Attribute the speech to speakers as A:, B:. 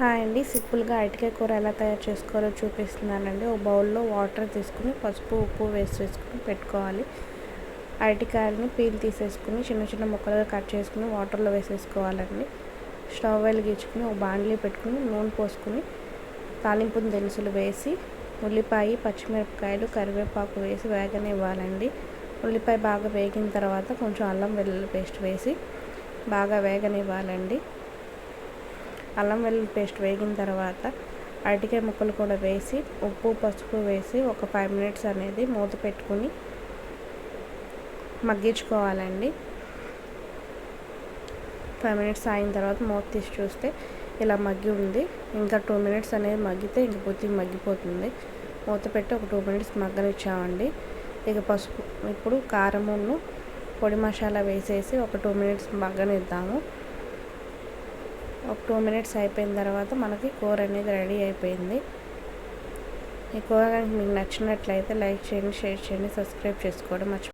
A: Hi అండి, సింపుల్గా అరటికాయ కూర ఎలా తయారు చేసుకోవాలో చూపిస్తున్నానండి. ఒక బౌల్లో వాటర్ తీసుకుని పసుపు ఉప్పు వేసుకుని పెట్టుకోవాలి. అరటికాయలని పీల్ తీసేసుకుని చిన్న చిన్న ముక్కలుగా కట్ చేసుకుని వాటర్లో వేసేసుకోవాలండి. స్టవ్ వెలిగించుకుని ఒక బాండ్లీ పెట్టుకుని నూనె పోసుకుని తాలింపు దినుసులు వేసి ఉల్లిపాయ పచ్చిమిరపకాయలు కరివేపాకు వేసి వేగనివ్వాలండి. ఉల్లిపాయ బాగా వేగిన తర్వాత కొంచెం అల్లం వెల్లుల్లి పేస్ట్ వేసి బాగా వేగనివ్వాలండి. అల్లం వెల్లుల్లి పేస్ట్ వేగిన తర్వాత అరటికాయ ముక్కలు కూడా వేసి ఉప్పు పసుపు వేసి ఒక 5 minutes అనేది మూత పెట్టుకుని మగ్గించుకోవాలండి. 5 minutes అయిన తర్వాత మూత తీసి చూస్తే ఇలా మగ్గి ఉంది. ఇంకా 2 minutes అనేది మగ్గితే ఇంక పూర్తిగా మగ్గిపోతుంది. మూత పెట్టి ఒక 2 minutes మగ్గనిచ్చామండి. ఇక పసుపు ఇప్పుడు కారమును పొడి మసాలా వేసేసి ఒక 2 minutes మగ్గనిద్దాము. ఒక 2 minutes అయిపోయిన తర్వాత మనకి కూర అనేది రెడీ అయిపోయింది. ఈ కూర కనుక మీకు నచ్చినట్లయితే లైక్ చేయండి, షేర్ చేయండి, సబ్స్క్రైబ్ చేసుకోవడం మర్చిపోకండి.